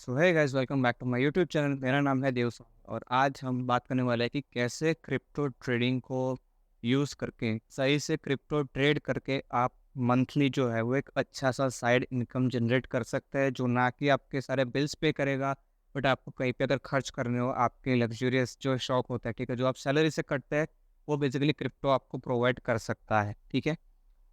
So hi guys, welcome back to my YouTube channel. मेरा नाम है देव और आज हम बात करने वाले हैं कि कैसे क्रिप्टो ट्रेडिंग को यूज़ करके सही से क्रिप्टो ट्रेड करके आप मंथली जो है वो एक अच्छा सा साइड इनकम जनरेट कर सकते हैं, जो ना कि आपके सारे बिल्स पे करेगा, बट आपको कहीं पे अगर खर्च करने हो, आपके लग्जरियस जो शौक होता है, ठीक है, जो आप सैलरी से करते हैं, वो बेसिकली क्रिप्टो आपको प्रोवाइड कर सकता है। ठीक है,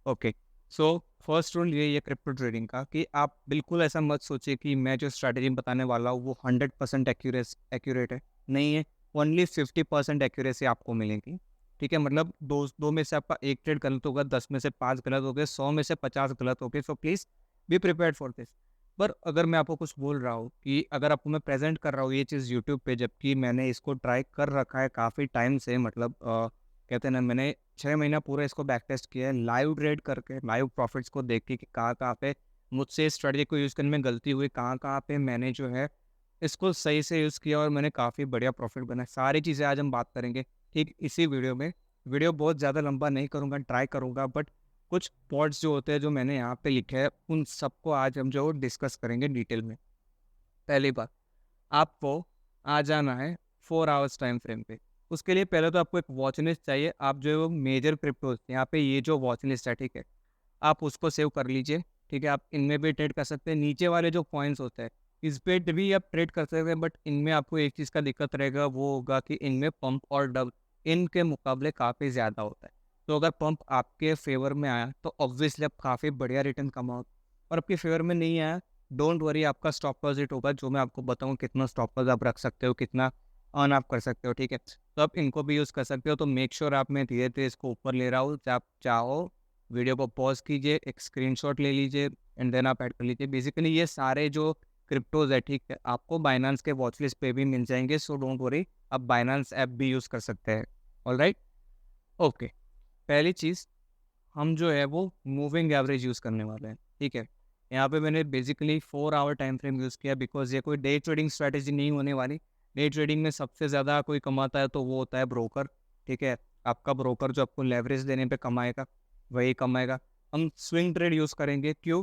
ओके। सो फर्स्ट रूल यही है क्रिप्टो ट्रेडिंग का कि आप बिल्कुल ऐसा मत सोचिए कि मैं जो स्ट्रैटेजी बताने वाला हूँ वो 100% एक्यूरेट है। नहीं है, ओनली 50% एक्यूरेसी आपको मिलेगी। ठीक है, मतलब दो में से आपका एक ट्रेड गलत होगा, 10 में से 5 गलत हो गए, 100 में से 50 गलत हो गए। So please be prepared for this. पर अगर मैं आपको कुछ बोल रहा हूँ कि अगर आपको मैं प्रेजेंट कर रहा हूँ ये चीज़ यूट्यूब पे, जबकि मैंने इसको ट्राई कर रखा है काफ़ी टाइम से, मतलब कहते हैं ना, मैंने 6 महीना पूरा इसको बैक टेस्ट किया है, लाइव ट्रेड करके, लाइव प्रॉफिट्स को देख के कि कहाँ-कहाँ पे मुझसे इस स्ट्रैटेजी को यूज़ करने में गलती हुई, कहाँ-कहाँ पे मैंने जो है इसको सही से यूज़ किया और मैंने काफ़ी बढ़िया प्रॉफिट बनाया। सारी चीज़ें आज हम बात करेंगे, ठीक इसी वीडियो में। वीडियो बहुत ज़्यादा लंबा नहीं करूँगा, ट्राई करूँगा, बट कुछ पॉइंट्स जो होते हैं जो मैंने यहाँ पे लिखे हैं, उन सबको आज हम जो डिस्कस करेंगे डिटेल में। पहली बात, आपको आ जाना है 4 आवर्स टाइम फ्रेम पे। उसके लिए पहले तो आपको एक वॉच लिस्ट चाहिए। आप जो मेजर क्रिप्टोज़ यहाँ पे ये जो वॉच लिस्ट है, ठीक है, आप उसको सेव कर लीजिए। ठीक है, आप इनमें भी ट्रेड कर सकते हैं। नीचे वाले जो कॉइन्स होते हैं, इस पे भी आप ट्रेड कर सकते हैं, बट इनमें आपको एक चीज़ का दिक्कत रहेगा, वो होगा कि इनमें पंप और डंप इनके मुकाबले काफ़ी ज़्यादा होता है। तो अगर पंप आपके फ़ेवर में आया, तो ऑब्वियसली आप काफ़ी बढ़िया रिटर्न कमाओगे, और आपके फ़ेवर में नहीं आया, डोंट वरी, आपका स्टॉप लॉस हिट होगा, जो मैं आपको बताऊँ कितना स्टॉप लॉस आप रख सकते हो, कितना अर्न आप कर सकते हो। ठीक है, तो आप इनको भी यूज़ कर सकते हो। तो मेक श्योर आप, मैं धीरे-धीरे इसको ऊपर ले रहा हूँ। आप चाहो वीडियो को पॉज़ कीजिए, एक स्क्रीनशॉट ले लीजिए एंड देन आप ऐड कर लीजिए। बेसिकली ये सारे जो क्रिप्टोज़ है, ठीक है, आपको बाइनेंस के वॉच लिस्ट पे भी मिल जाएँगे, सो डोंट वरी, आप बाइनेंस ऐप भी यूज़ कर सकते हैं। ऑलराइट? ओके। पहली चीज़, हम जो है वो मूविंग एवरेज यूज़ करने वाले हैं। ठीक है, यहाँ पे मैंने basically 4 hour time frame use किया, बिकॉज़ ये कोई डे ट्रेडिंग स्ट्रैटेजी नहीं होने वाली। डे ट्रेडिंग में सबसे ज़्यादा कोई कमाता है तो वो होता है ब्रोकर। ठीक है, आपका ब्रोकर जो आपको लेवरेज देने पे कमाएगा, वही कमाएगा। हम स्विंग ट्रेड यूज़ करेंगे, क्यों?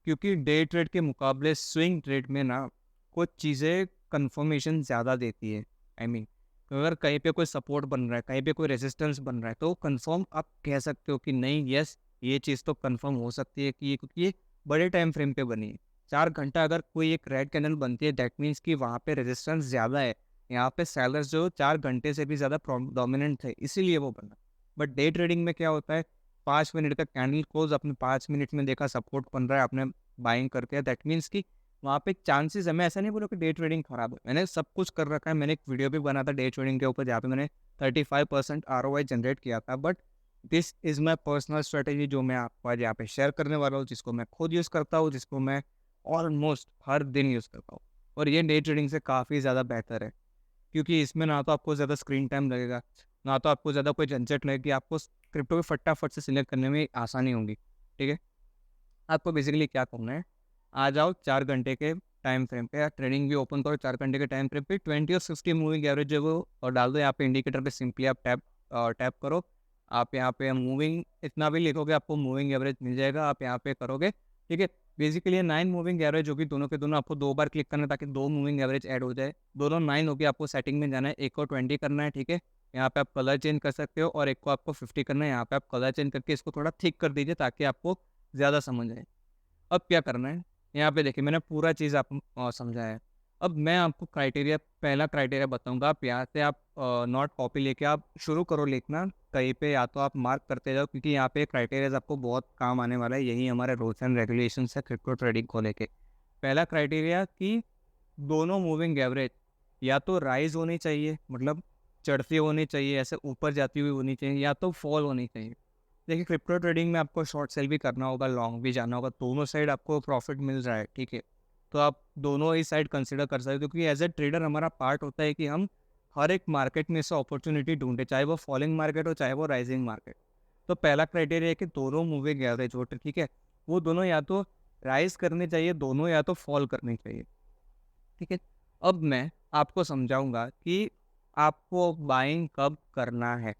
क्योंकि डे ट्रेड के मुकाबले स्विंग ट्रेड में ना कुछ चीज़ें कन्फर्मेशन ज़्यादा देती है। आई मीन, अगर कहीं पे कोई सपोर्ट बन रहा है, कहीं पे कोई रेजिस्टेंस बन रहा है, तो कंफर्म आप कह सकते हो कि नहीं, यस, ये चीज़ तो कंफर्म हो सकती है कि ये, क्योंकि ये बड़े टाइम फ्रेम पे बनी है। 4 घंटा अगर कोई एक रेड कैंडल बनती है, दैट मीन्स कि वहाँ पे रेजिस्टेंस ज़्यादा है। यहाँ पे सेलर्स जो 4 घंटे से भी ज़्यादा डोमिनेंट थे, इसीलिए वो बना। बट डे ट्रेडिंग में क्या होता है, 5 मिनट का कैंडल क्लोज, आपने 5 मिनट में देखा सपोर्ट बन रहा है, आपने बाइंग करके, दैट मीन्स कि वहाँ पे चांसेस है। मैं ऐसा नहीं बोलूँ कि डे ट्रेडिंग खराब है, मैंने सब कुछ कर रखा है। मैंने एक वीडियो भी बना था डे ट्रेडिंग के ऊपर, जहाँ पे मैंने 35% आरओआई जनरेट किया था। But this is my personal strategy, जो मैं आपको आज यहाँ पे शेयर करने वाला हूँ, जिसको मैं खुद यूज़ करता हूँ, जिसको मैं ऑलमोस्ट हर दिन यूज़ करता हूँ। और ये डे ट्रेडिंग से काफ़ी ज़्यादा बेहतर है, क्योंकि इसमें ना तो आपको ज़्यादा स्क्रीन टाइम लगेगा, ना तो आपको ज़्यादा कोई झंझट लगेगी। आपको क्रिप्टो को फटाफट से सिलेक्ट करने में आसानी होगी। ठीक है, आपको बेसिकली क्या करना है, आ जाओ 4 घंटे के टाइम फ्रेम पे, या ट्रेडिंग भी ओपन करो 4 घंटे के टाइम फ्रेम पे, 20 और 60 मूविंग एवरेज जो है वो और डाल दो यहाँ पे इंडिकेटर पे। सिंपली आप टैप करो। आप यहाँ पे मूविंग इतना भी लिखोगे, आपको मूविंग एवरेज मिल जाएगा। आप यहाँ पे करोगे, ठीक है। बेसिकली ये 9 मूविंग एवरेज होगी, दोनों के दोनों आपको 2 बार क्लिक करना है, ताकि 2 मूविंग एवरेज ऐड हो जाए। दोनों 9 होगी, आपको सेटिंग में जाना है, एक को 20 करना है। ठीक है, यहाँ पे आप कलर चेंज कर सकते हो, और एक को आपको 50 करना है। यहाँ पे आप कलर चेंज करके इसको थोड़ा थिक कर दीजिए, ताकि आपको ज़्यादा समझ आए। अब क्या करना है, यहाँ पे देखिए मैंने पूरा चीज़ आप समझाया है। अब मैं आपको क्राइटेरिया, पहला क्राइटेरिया बताऊँगा। आप यहाँ से आप नोट कॉपी लेके आप शुरू करो लिखना कहीं पे, या तो आप मार्क करते जाओ, क्योंकि यहाँ पे क्राइटेरियाज़ आपको बहुत काम आने वाला है। यही हमारे रूल्स एंड रेगुलेशंस है क्रिप्टो ट्रेडिंग को लेके। पहला क्राइटेरिया कि दोनों मूविंग एवरेज या तो राइज़ होनी चाहिए, मतलब चढ़ती होनी चाहिए, ऐसे ऊपर जाती हुई होनी चाहिए, या तो फॉल होनी चाहिए। देखिए, क्रिप्टो ट्रेडिंग में आपको शॉर्ट सेल भी करना होगा, लॉन्ग भी जाना होगा, दोनों साइड आपको प्रॉफिट मिल रहा है, ठीक है। तो आप दोनों ही साइड कंसिडर कर सकते हो, क्योंकि एज ए ट्रेडर हमारा पार्ट होता है कि हम हर एक मार्केट में से अपॉर्चुनिटी ढूंढे, चाहे वो फॉलिंग मार्केट हो, चाहे वो राइजिंग मार्केट। तो पहला क्राइटेरिया है कि दोनों मूविंग एवरेज हो, ठीक है, वो दोनों या तो राइज करनी चाहिए, दोनों या तो फॉल करनी चाहिए। ठीक है, अब मैं आपको समझाऊंगा कि आपको बाइंग कब करना है।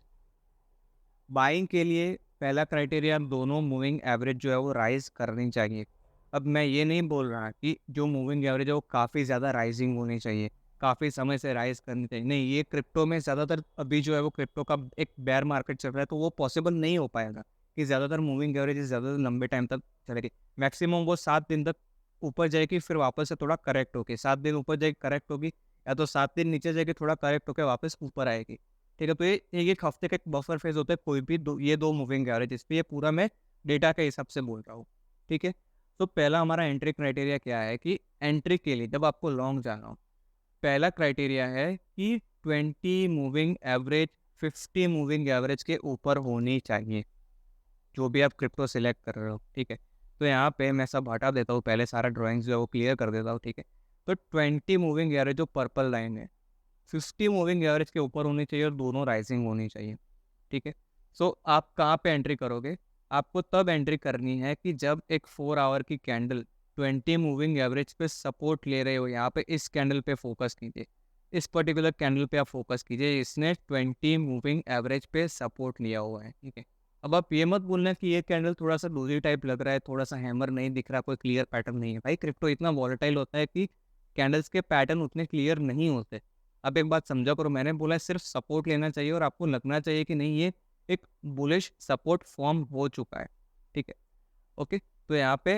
बाइंग के लिए पहला क्राइटेरिया, दोनों मूविंग एवरेज जो है वो राइज करनी चाहिए। अब मैं ये नहीं बोल रहा कि जो मूविंग एवरेज है वो काफ़ी ज़्यादा राइजिंग होनी चाहिए, काफ़ी समय से राइज़ करनी चाहिए। नहीं, ये क्रिप्टो में ज़्यादातर अभी जो है वो क्रिप्टो का एक बेयर मार्केट चल रहा है, तो वो पॉसिबल नहीं हो पाएगा कि ज़्यादातर मूविंग एवरेज ज़्यादा लंबे टाइम तक चलेगी। मैक्सिमम वो 7 दिन तक ऊपर जाएगी, फिर वापस से थोड़ा करेक्ट होके 7 दिन ऊपर जाएगी, करेक्ट होगी, या तो 7 दिन नीचे जाएगी, थोड़ा करेक्ट होके वापस ऊपर आएगी। ठीक है? तो ये एक हफ्ते का एक बफर फेज़ होता है कोई भी ये 2 मूविंग एवरेज, इस पे ये पूरा मैं डेटा के हिसाब से बोल रहा हूँ। ठीक है? तो पहला हमारा एंट्री क्राइटेरिया क्या है कि एंट्री के लिए जब आपको लॉन्ग जाना हो, पहला क्राइटेरिया है कि 20 मूविंग एवरेज 50 मूविंग एवरेज के ऊपर होनी चाहिए, जो भी आप क्रिप्टो सिलेक्ट कर रहे हो। ठीक है? तो यहाँ पे मैं सब हटा देता हूँ, पहले सारा ड्राइंग्स जो है वो क्लियर कर देता हूँ। ठीक है? तो 20 मूविंग एवरेज जो पर्पल लाइन है, 50 मूविंग एवरेज के ऊपर होनी चाहिए और दोनों राइजिंग होनी चाहिए। ठीक है? सो आप कहाँ पे एंट्री करोगे? आपको तब एंट्री करनी है कि जब एक 4 आवर की कैंडल 20 मूविंग एवरेज पे सपोर्ट ले रहे हो। यहाँ पे इस कैंडल पे फोकस कीजिए, इस पर्टिकुलर कैंडल पे आप फोकस कीजिए, इसने 20 मूविंग एवरेज पे सपोर्ट लिया हुआ है। ठीक है? अब आप ये मत बोलना कि ये कैंडल थोड़ा सा लूजी टाइप लग रहा है, थोड़ा सा हैमर नहीं दिख रहा, कोई क्लियर पैटर्न नहीं है। भाई क्रिप्टो इतना वॉलेटाइल होता है कि कैंडल्स के पैटर्न उतने क्लियर नहीं होते। अब एक बात समझा करो, मैंने बोला है सिर्फ सपोर्ट लेना चाहिए और आपको लगना चाहिए कि नहीं ये एक बुलिश सपोर्ट फॉर्म हो चुका है। ठीक है? ओके, तो यहाँ पे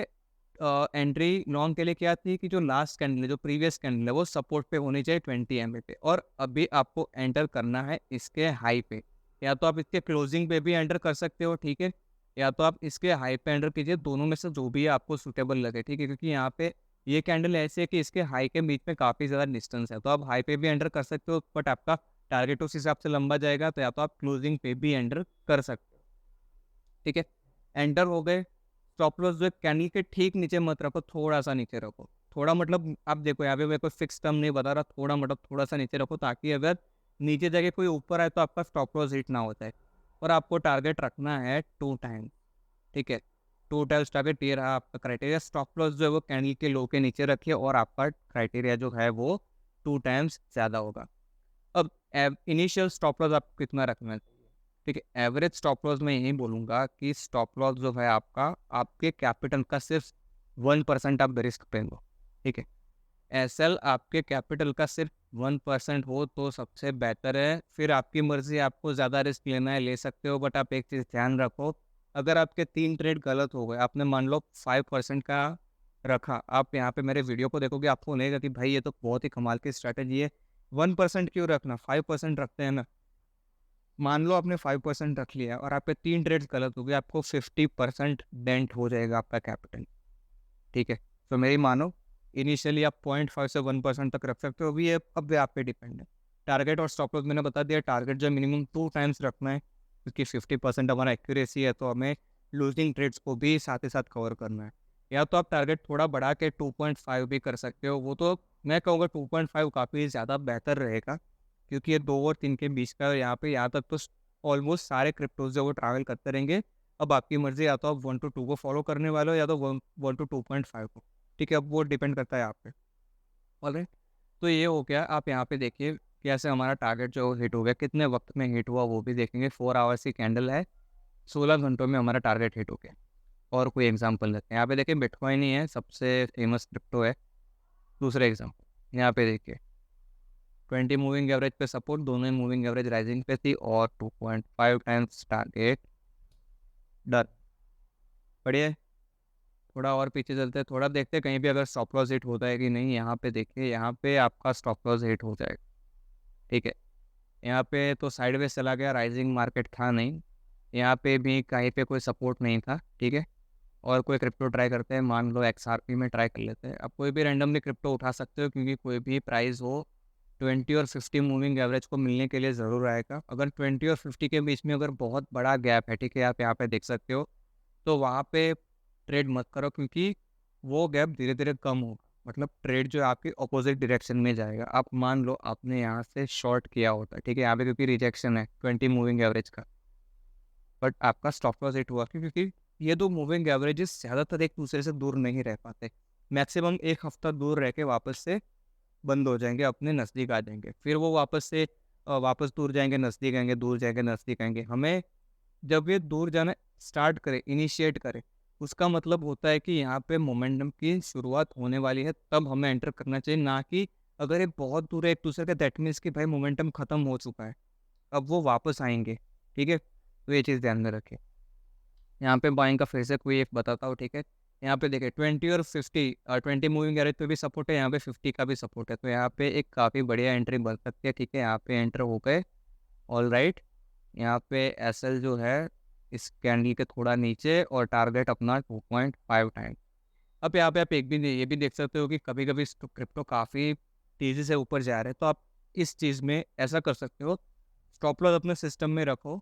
एंट्री लॉन्ग के लिए क्या थी कि जो लास्ट कैंडल है, जो प्रीवियस कैंडल है, वो सपोर्ट पे होनी चाहिए 20 एमए पे, और अभी आपको एंटर करना है इसके हाई पे। या तो आप इसके क्लोजिंग पे भी एंटर कर सकते हो, ठीक है, या तो आप इसके हाई पे एंटर कीजिए, दोनों में से जो भी आपको सूटेबल लगे। ठीक है? क्योंकि यहाँ पे ये कैंडल ऐसी है कि इसके हाई के बीच में काफ़ी ज़्यादा डिस्टेंस है, तो आप हाई पे भी एंटर कर सकते हो, बट आपका टारगेट उस हिसाब से लंबा जाएगा, तो या तो आप क्लोजिंग पे भी एंटर कर सकते हो। ठीक है? एंटर हो गए। स्टॉप लॉस जो है कैंडल के ठीक नीचे मत रखो, थोड़ा सा नीचे रखो। थोड़ा मतलब आप देखो यहाँ पे मैं कोई फिक्स टर्म नहीं बता रहा, थोड़ा मतलब थोड़ा सा नीचे रखो, ताकि अगर नीचे जाके कोई ऊपर आए तो आपका स्टॉप लॉस हिट ना होता है। और आपको टारगेट रखना है 2 टाइम। ठीक है? 2 टाइम्स टारगेट, ये रहा आपका क्राइटेरिया। स्टॉप लॉस जो है वो कैंडल के लो के नीचे रखिए और आपका क्राइटेरिया जो है वो 2 टाइम्स ज़्यादा होगा। अब इनिशियल स्टॉप लॉस आपको कितना रखना है? ठीक है, एवरेज स्टॉप लॉस मैं यही बोलूँगा कि स्टॉप लॉस जो है आपका, आपके कैपिटल का सिर्फ 1% आप रिस्क पे लो। ठीक है? एसएल आपके कैपिटल का सिर्फ 1% हो तो सबसे बेहतर है। फिर आपकी मर्जी, आपको ज़्यादा रिस्क लेना है ले सकते हो, बट आप एक चीज़ ध्यान रखो, अगर आपके 3 ट्रेड गलत हो गए, आपने मान लो 5% का रखा, आप यहाँ पे मेरे वीडियो को देखोगे, आपको लगेगा कि भाई ये तो बहुत ही कमाल की स्ट्रैटेजी है, 1% क्यों रखना, 5% रखते हैं ना। मान लो आपने 5% रख लिया और आपके 3 ट्रेड्स गलत हो गए, आपको 50% डेंट हो जाएगा आपका कैपिटल। ठीक है? तो मेरी मानो, इनिशियली आप 0.5 से 1% तक रख सकते हो, अभी ये अब ये आप पे डिपेंड है। टारगेट और स्टॉप लॉस मैंने बता दिया, टारगेट जो मिनिमम 2 टाइम्स रखना है, क्योंकि 50% हमारा एक्यूरेसी है, तो हमें लूजिंग ट्रेड्स को भी साथ ही साथ कवर करना है। या तो आप टारगेट थोड़ा बढ़ा के 2.5 भी कर सकते हो, वो तो मैं कहूँगा 2.5 काफ़ी ज़्यादा बेहतर रहेगा, क्योंकि ये 2 और 3 के बीच का यहाँ पे, यहाँ तक तो ऑलमोस्ट सारे क्रिप्टोज जो वो ट्रैवल करते रहेंगे। अब आपकी मर्जी, या तो आप 1 to 2 को फॉलो करने वाले हो, या तो 1 to 2.5 को। ठीक है? अब वो डिपेंड करता है आप पे। ऑलराइट, तो ये हो गया। आप यहाँ पे देखिए कैसे हमारा टारगेट जो हिट हो गया, कितने वक्त में हिट हुआ वो भी देखेंगे। 4 आवर्स की कैंडल है, 16 घंटों में हमारा टारगेट हिट हो गया। और कोई एग्जांपल लेते हैं, यहाँ पे देखिए बिटकॉइन ही है, सबसे फेमस क्रिप्टो है। दूसरे एग्जाम्पल यहाँ पे देखिए, 20 मूविंग एवरेज पे सपोर्ट, दोनों मूविंग एवरेज राइजिंग पे थी, और 2.5 टाइम्स टारगेट डन। बढ़िया है। थोड़ा और पीछे चलते हैं, थोड़ा देखते हैं कहीं भी अगर स्टॉप लॉस हिट होता है कि नहीं। यहाँ पे देखिए, यहाँ पे आपका स्टॉप लॉस हिट हो जाएगा। ठीक है? यहाँ पे तो साइडवेज चला गया, राइजिंग मार्केट था नहीं, यहाँ पे भी कहीं पे कोई सपोर्ट नहीं था। ठीक है? और कोई क्रिप्टो ट्राई करते हैं, मान लो XRP में ट्राई कर लेते हैं। अब कोई भी रैंडमली क्रिप्टो उठा सकते हो, क्योंकि कोई भी प्राइस हो 20 और 50 मूविंग एवरेज को मिलने के लिए ज़रूर आएगा। अगर 20 और 50 के बीच में अगर बहुत बड़ा गैप है, ठीक है, आप यहाँ पे देख सकते हो, तो वहाँ पे ट्रेड मत करो, क्योंकि वो गैप धीरे धीरे कम होगा, मतलब ट्रेड जो है आपकी अपोजिट डायरेक्शन में जाएगा। आप मान लो आपने यहाँ से शॉर्ट किया होता है, ठीक है, यहाँ पे क्योंकि रिजेक्शन है 20 मूविंग एवरेज का, बट आपका स्टॉप लॉस हिट हुआ, क्योंकि ये दो मूविंग एवरेजेस ज़्यादातर एक दूसरे से दूर नहीं रह पाते। मैक्सिमम एक हफ्ता दूर रह के वापस से बंद हो जाएंगे, अपने नज़दीक आ जाएंगे, फिर वो वापस से वापस दूर जाएंगे, नज़दीक आएंगे, दूर जाएंगे, नज़दीक आएंगे। हमें जब ये दूर जाना स्टार्ट करे, इनिशिएट करे, उसका मतलब होता है कि यहाँ पे मोमेंटम की शुरुआत होने वाली है, तब हमें एंटर करना चाहिए, ना कि अगर ये बहुत दूर है एक दूसरे के, दैट मीन्स कि भाई मोमेंटम खत्म हो चुका है, अब वो वापस आएंगे। ठीक है, तो ये चीज़ ध्यान में रखें। यहाँ पे बाइंग का फिर से कोई एक बताता हूँ, ठीक है। यहाँ पे देखिए 20 और 50, 20 मूविंग एवरेज पे भी सपोर्ट है, यहाँ पे 50 का भी सपोर्ट है, तो यहाँ पे एक काफ़ी बढ़िया एंट्री बन सकती है। ठीक है, यहाँ पे एंटर हो गए। ऑल राइट, यहाँ पे एसएल जो है इस कैंडल के थोड़ा नीचे और टारगेट अपना 2.5 टाइम। अब यहाँ पे आप एक भी ये भी देख सकते हो कि कभी कभी क्रिप्टो काफ़ी तेज़ी से ऊपर जा रहे हैं, तो आप इस चीज़ में ऐसा कर सकते हो, स्टॉप लॉस अपने सिस्टम में रखो,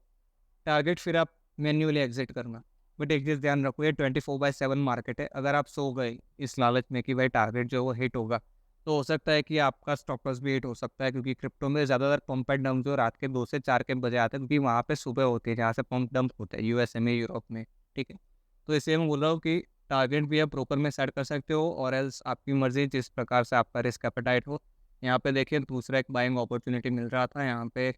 टारगेट फिर आप मैन्युअली एग्जिट करना। बट एक चीज़ ध्यान रखो, ये 24/7 मार्केट है। अगर आप सो गए इस लालच में कि भाई टारगेट जो है वो हिट होगा, तो हो सकता है कि आपका स्टॉप लॉस भी हिट हो सकता है, क्योंकि क्रिप्टो में ज़्यादातर पंप एंड डंप जो रात के 2 से 4 के बजे आते हैं, क्योंकि वहाँ पे सुबह होती है जहाँ से पंप डंप होता है यूएसए में, यूरोप में। ठीक है, तो इसलिए मैं बोल रहा हूँ कि टारगेट भी आप प्रॉपर में सेट कर सकते हो, और एल्स आपकी मर्जी जिस प्रकार से आपका रिस्क एपेटाइट हो। यहाँ पे देखिए दूसरा एक बाइंग अपॉर्चुनिटी मिल रहा था, यहाँ पे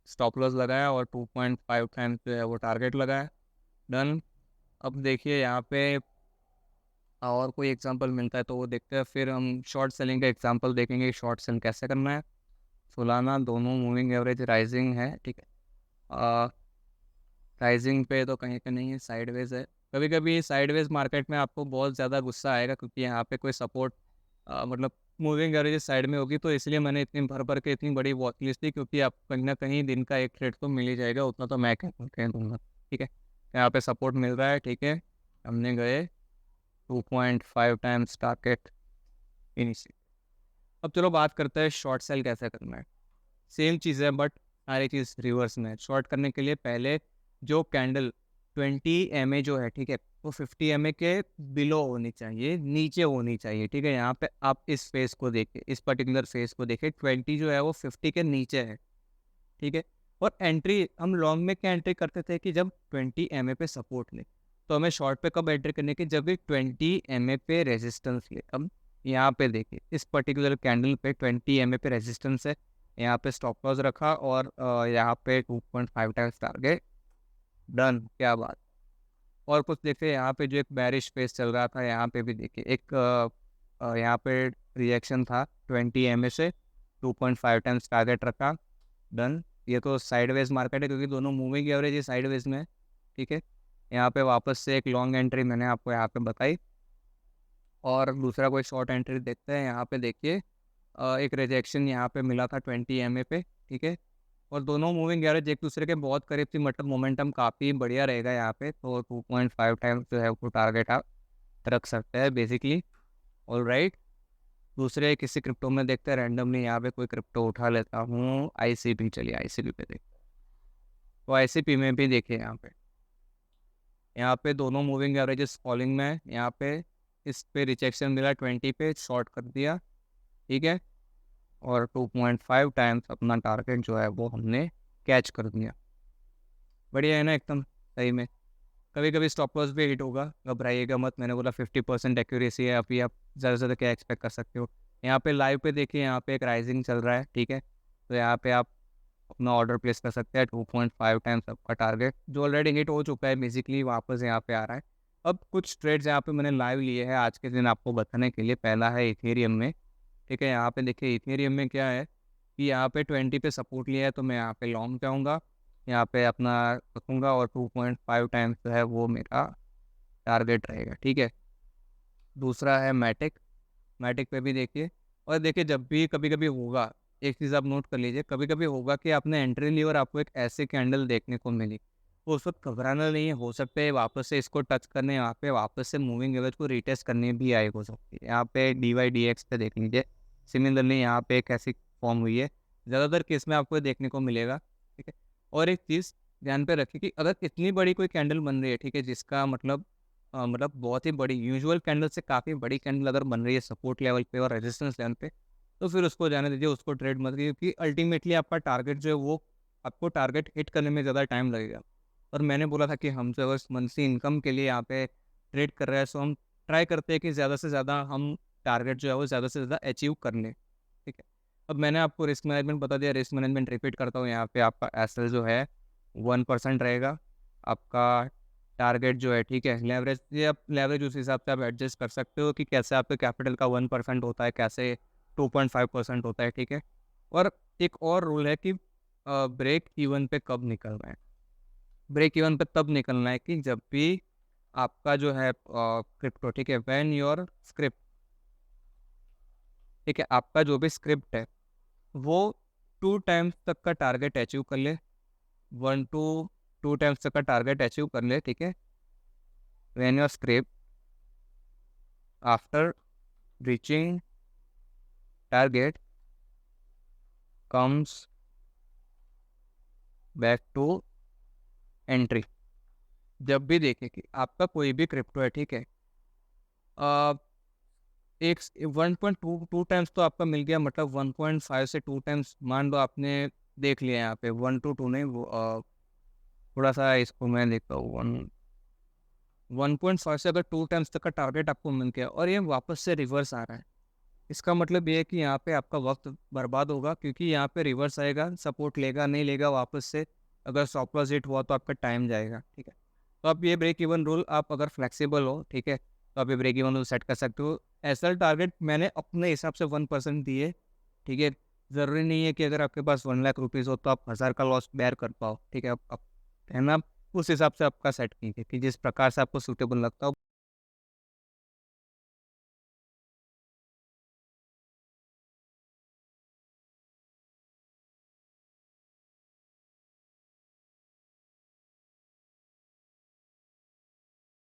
स्टॉप लॉस लगाया और 2.5 टाइम्स जो है वो टारगेट लगाया। डन। अब देखिए यहाँ पे और कोई एग्जांपल मिलता है तो वो देखते हैं, फिर हम शॉर्ट सेलिंग का एग्जांपल देखेंगे, शॉर्ट सेल कैसे करना है। सोलाना दोनों मूविंग एवरेज राइजिंग है। ठीक है, राइजिंग पे तो कहीं पे नहीं है, साइडवेज है। कभी कभी साइडवेज मार्केट में आपको बहुत ज़्यादा गुस्सा आएगा, क्योंकि यहाँ पे कोई सपोर्ट मतलब मूविंग एवरेज साइड में होगी, तो इसलिए मैंने इतनी भर भर के इतनी बड़ी वॉच लिस्ट दी, क्योंकि आप कहीं ना कहीं दिन का एक ट्रेड तो मिल ही जाएगा, उतना तो मैं कह दूँगा। ठीक है, यहाँ पे सपोर्ट मिल रहा है। ठीक है, हमने गए 2.5 टाइम्स टारगेट इनिशियल। अब चलो बात करते हैं शॉर्ट सेल कैसे करना है। सेम चीज़ है, बट सारी चीज़ रिवर्स में है। शॉर्ट करने के लिए पहले जो कैंडल 20 MA जो है, ठीक है, वो 50 MA के बिलो होनी चाहिए, नीचे होनी चाहिए। ठीक है, यहाँ पे आप इस फेस को देखिए, इस पर्टिकुलर फेस को देखिए, 20 जो है वो 50 के नीचे है। ठीक है, और एंट्री हम लॉन्ग में क्या एंट्री करते थे कि जब 20 MA पे सपोर्ट ले, तो हमें शॉर्ट पे कब एंट्री करने की, जब भी 20 MA पे रेजिस्टेंस ले। अब यहाँ पे देखिए इस पर्टिकुलर कैंडल पे 20 MA पे रेजिस्टेंस है, यहाँ पे स्टॉप लॉस रखा और यहाँ पे 2.5 टाइम्स टारगेट। डन, क्या बात। और कुछ देखिए, यहाँ पे जो एक बैरिश फेस चल रहा था, यहाँ पे भी देखिए एक यहाँ पे रिएक्शन था 20 MA से, 2.5 टाइम्स टारगेट रखा। डन। ये तो साइडवेज मार्केट है, क्योंकि दोनों मूविंग एवरेज ही साइडवेज में है। ठीक है, यहाँ पे वापस से एक लॉन्ग एंट्री मैंने आपको यहाँ पे बताई, और दूसरा कोई शॉर्ट एंट्री देखते हैं। यहाँ पे देखिए एक रिजेक्शन यहाँ पे मिला था 20 MA पे। ठीक है, और दोनों मूविंग एवरेज एक दूसरे के बहुत करीब थी, मतलब मोमेंटम काफ़ी बढ़िया रहेगा यहाँ पे, तो 2.5 टाइम्स जो है वो टारगेट आप रख सकते हैं बेसिकली। ऑल राइट, दूसरे किसी क्रिप्टो में देखते हैं, रैंडमली यहाँ पे कोई क्रिप्टो उठा लेता हूँ, आईसीपी। चलिए आईसीपी पे देखते हैं। तो आईसीपी में भी देखिए यहाँ पे दोनों मूविंग एवरेजेस फॉलिंग में है। यहाँ पे इस पे रिजेक्शन मिला 20 पे, शॉर्ट कर दिया। ठीक है, और 2.5 टाइम्स अपना टारगेट जो है वो हमने कैच कर दिया। बढ़िया है ना, एकदम सही में। कभी कभी स्टॉप लॉस भी हिट होगा, घबराइएगा मत। मैंने बोला 50% एक्यूरेसी है, अभी आप ज़्यादा से ज़्यादा क्या एक्सपेक्ट कर सकते हो। यहाँ पे लाइव पे देखिए, यहाँ पे एक राइजिंग चल रहा है। ठीक है, तो यहाँ पे आप अपना ऑर्डर प्लेस कर सकते हैं। 2.5 टाइम्स आपका टारगेट जो ऑलरेडी हिट हो चुका है, बेसिकली वापस यहाँ पे आ रहा है। अब कुछ ट्रेड्स यहाँ पे मैंने लाइव लिए हैं आज के दिन आपको बताने के लिए। पहला है इथेरियम में। ठीक है, यहाँ पे देखिए इथेरियम में क्या है कि यहाँ पे 20 पे सपोर्ट लिया है, तो मैं यहाँ पे लॉन्ग जाऊँगा, यहाँ पे अपना रखूँगा, और 2.5 टाइम्स जो है वो मेरा टारगेट रहेगा। ठीक है, दूसरा है मैटिक। मैटिक पे भी देखिए, और देखिए जब भी कभी कभी होगा, एक चीज़ आप नोट कर लीजिए, कभी कभी होगा कि आपने एंट्री ली और आपको एक ऐसे कैंडल देखने को मिली, तो उस वक्त घबराना नहीं है। हो सकता है वापस से इसको टच करने, यहाँ पे वापस से मूविंग एवरेज को रिटेस्ट करने भी आए, हो सकती है। यहाँ पे DYDX पे देख लीजिए, सिमिलरली यहाँ पे एक ऐसी फॉर्म हुई है, ज़्यादातर केस में आपको ये देखने को मिलेगा। ठीक है, और एक चीज़ ध्यान पे रखिए कि अगर इतनी बड़ी कोई कैंडल बन रही है, ठीक है, जिसका मतलब बहुत ही बड़ी यूजुअल कैंडल से काफ़ी बड़ी कैंडल अगर बन रही है सपोर्ट लेवल पे और रेजिस्टेंस लेवल पे, तो फिर उसको जाने दीजिए, उसको ट्रेड मत कीजिए, क्योंकि अल्टीमेटली आपका टारगेट जो है वो, आपको टारगेट हिट करने में ज़्यादा टाइम लगेगा। और मैंने बोला था कि हम जो अगर मंथली इनकम के लिए यहाँ पे ट्रेड कर रहे हैं, सो हम ट्राई करते हैं कि ज़्यादा से ज़्यादा हम टारगेट जो है वो ज़्यादा से ज़्यादा अचीव कर लें। ठीक है, अब मैंने आपको रिस्क मैनेजमेंट बता दिया, रिस्क मैनेजमेंट रिपीट करता हूँ। यहाँ पे आपका एसएल जो है 1% रहेगा, आपका टारगेट जो है, ठीक है, लेवरेज, ये आप लेवरेज उस हिसाब से आप एडजस्ट कर सकते हो कि कैसे आपके कैपिटल का 1% होता है, कैसे 2.5% होता है, ठीक है। और एक और रूल है कि ब्रेक इवन पे कब निकलना है। ब्रेक इवन पे तब निकलना है कि जब भी आपका जो है क्रिप्टो, ठीक है, व्हेन योर स्क्रिप्ट, ठीक है, आपका जो भी स्क्रिप्ट है वो 2 टाइम्स तक का टारगेट अचीव कर ले, 1 to 2 टाइम्स तक का टारगेट अचीव कर ले, ठीक है, when your script after reaching target comes back to entry. जब भी देखे कि आपका कोई भी क्रिप्टो है, ठीक है, आ, एक 1.2 टाइम्स तो आपका मिल गया, मतलब 1.5 से 2 टाइम्स मान लो आपने देख लिया यहाँ पे, 1 to 2 नहीं, वो थोड़ा सा इसको मैं देखता हूँ, 1.5 से अगर 2 टाइम्स तक का टारगेट आपको मिल गया और ये वापस से रिवर्स आ रहा है, इसका मतलब ये है कि यहाँ पे आपका वक्त बर्बाद होगा, क्योंकि यहाँ पे रिवर्स आएगा, सपोर्ट लेगा नहीं लेगा वापस से, अगर स्टॉप लॉस हिट हुआ तो आपका टाइम जाएगा, ठीक है। तो आप ये ब्रेक इवन रूल, आप अगर फ्लेक्सिबल हो, ठीक है, तो आप ये ब्रेक इवन रूल सेट कर सकते हो। ऐसा टारगेट मैंने अपने हिसाब से 1% दिए, ठीक है। ज़रूरी नहीं है कि अगर आपके पास 1 लाख रुपीज़ हो तो आप 1000 का लॉस बेयर कर पाओ, ठीक है। आप है ना, उस हिसाब से आपका सेट कीजिए कि जिस प्रकार से आपको सूटेबल लगता हो।